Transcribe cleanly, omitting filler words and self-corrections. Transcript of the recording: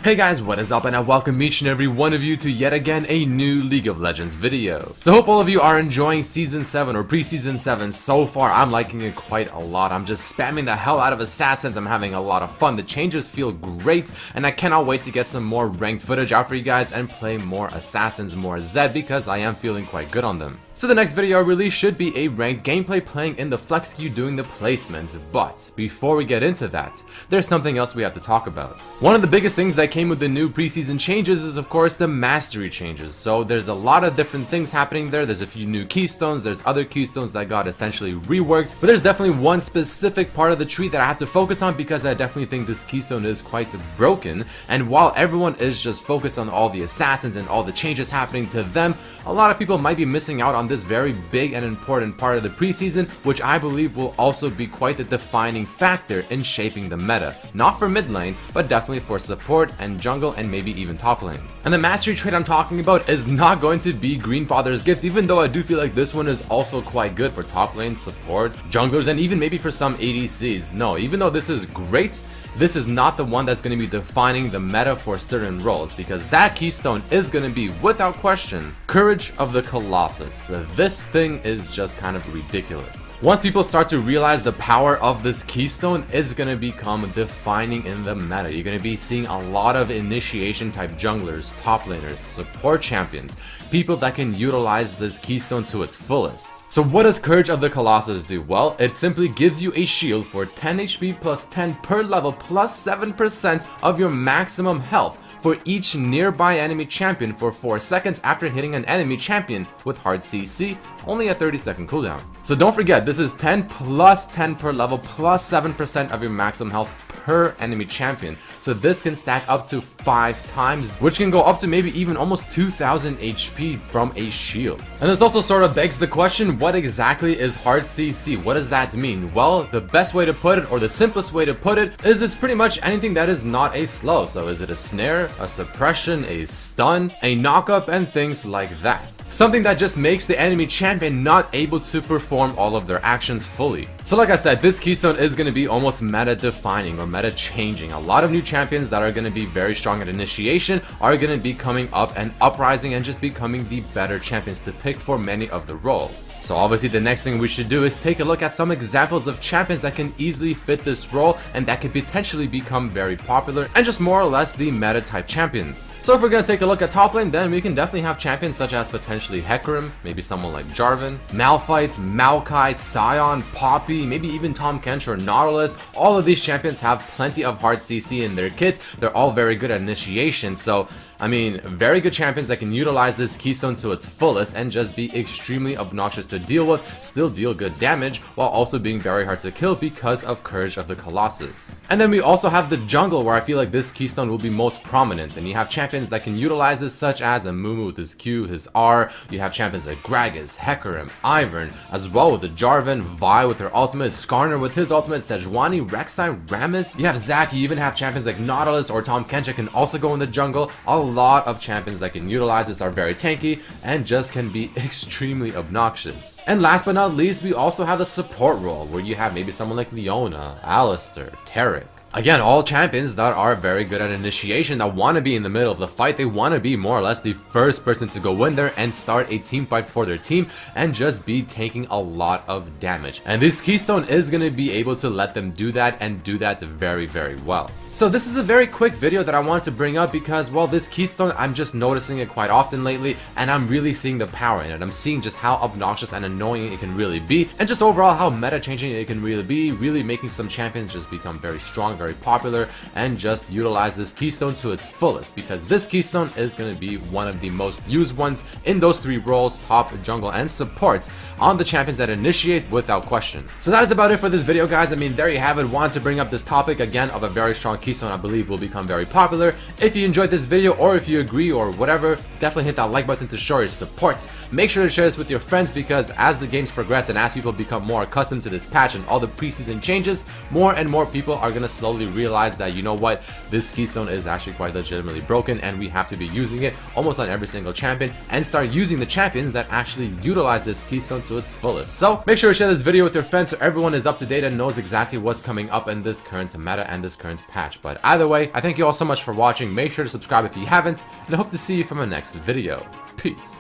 Hey guys, what is up, and I welcome each and every one of you to yet again a new League of Legends video. So hope all of you are enjoying Season 7 or Pre-Season 7 so far. I'm liking it quite a lot. I'm just spamming the hell out of Assassins. I'm having a lot of fun. The changes feel great, and I cannot wait to get some more ranked footage out for you guys and play more Assassins, more Zed, because I am feeling quite good on them. So the next video I release should be a ranked gameplay playing in the flex queue doing the placements, but before we get into that, there's something else we have to talk about. One of the biggest things that came with the new preseason changes is of course the mastery changes. So there's a lot of different things happening there. There's a few new keystones, there's other keystones that got essentially reworked, but there's definitely one specific part of the tree that I have to focus on because I definitely think this keystone is quite broken. And while everyone is just focused on all the assassins and all the changes happening to them, a lot of people might be missing out on this very big and important part of the preseason, which I believe will also be quite the defining factor in shaping the meta. Not for mid lane, but definitely for support and jungle and maybe even top lane. And the mastery trait I'm talking about is not going to be Greenfather's Gift, even though I do feel like this one is also quite good for top lane, support, junglers, and even maybe for some ADCs. No, even though this is great, this is not the one that's going to be defining the meta for certain roles, because that keystone is going to be, without question, Courage of the Colossus. This thing is just kind of ridiculous. Once people start to realize the power of this keystone, it's going to become defining in the meta. You're going to be seeing a lot of initiation type junglers, top laners, support champions, people that can utilize this keystone to its fullest. So what does Courage of the Colossus do? Well, it simply gives you a shield for 10 HP plus 10 per level plus 7% of your maximum health for each nearby enemy champion for 4 seconds after hitting an enemy champion with hard CC, only a 30-second cooldown. So don't forget, this is 10 plus 10 per level plus 7% of your maximum health per enemy champion. So this can stack up to 5 times, which can go up to maybe even almost 2000 HP from a shield. And this also sort of begs the question, what exactly is hard CC? What does that mean? Well, the best way to put it, or the simplest way to put it, is it's pretty much anything that is not a slow. So is it a snare, a suppression, a stun, a knockup, and things like that. Something that just makes the enemy champion not able to perform all of their actions fully. So like I said, this keystone is going to be almost meta defining or meta changing. A lot of new champions that are going to be very strong at initiation are going to be coming up and uprising and just becoming the better champions to pick for many of the roles. So obviously the next thing we should do is take a look at some examples of champions that can easily fit this role and that could potentially become very popular and just more or less the meta type champions. So if we're going to take a look at top lane, then we can definitely have champions such as potentially Hecarim, maybe someone like Jarvan, Malphite, Maokai, Sion, Poppy, maybe even Tahm Kench or Nautilus. All of these champions have plenty of hard CC in their kit. They're all very good at initiation, so I mean, very good champions that can utilize this keystone to its fullest and just be extremely obnoxious to deal with, still deal good damage, while also being very hard to kill because of Courage of the Colossus. And then we also have the jungle, where I feel like this keystone will be most prominent, and you have champions that can utilize this, such as a Mumu with his Q, his R. You have champions like Gragas, Hecarim, Ivern, as well with the Jarvan, Vi with her ultimate, Skarner with his ultimate, Sejuani, Rek'Sai, Rammus. You have Zac, you even have champions like Nautilus or Tahm Kench that can also go in the jungle. A lot of champions that can utilize this are very tanky and just can be extremely obnoxious. And last but not least, we also have the support role, where you have maybe someone like Leona, Alistar, Taric. Again, all champions that are very good at initiation, that want to be in the middle of the fight. They want to be more or less the first person to go in there and start a team fight for their team and just be taking a lot of damage. And this keystone is going to be able to let them do that and do that very, very well. So this is a very quick video that I wanted to bring up because, well, this keystone, I'm just noticing it quite often lately, and I'm really seeing the power in it. I'm seeing just how obnoxious and annoying it can really be, and just overall how meta changing it can really be, really making some champions just become very strong, very popular, and just utilize this keystone to its fullest, because this keystone is going to be one of the most used ones in those 3 roles, top, jungle, and supports, on the champions that initiate without question. So that is about it for this video, guys. I mean, there you have it. Wanted to bring up this topic again of a very strong keystone I believe will become very popular. If you enjoyed this video, or if you agree or whatever, definitely hit that like button to show your support. Make sure to share this with your friends, because as the games progress and as people become more accustomed to this patch and all the preseason changes, more and more people are going to slowly realize that, you know what, this keystone is actually quite legitimately broken and we have to be using it almost on every single champion, and start using the champions that actually utilize this keystone to its fullest. So make sure to share this video with your friends so everyone is up to date and knows exactly what's coming up in this current meta and this current patch. match. But either way, I thank you all so much for watching. Make sure to subscribe if you haven't, and I hope to see you from my next video. Peace.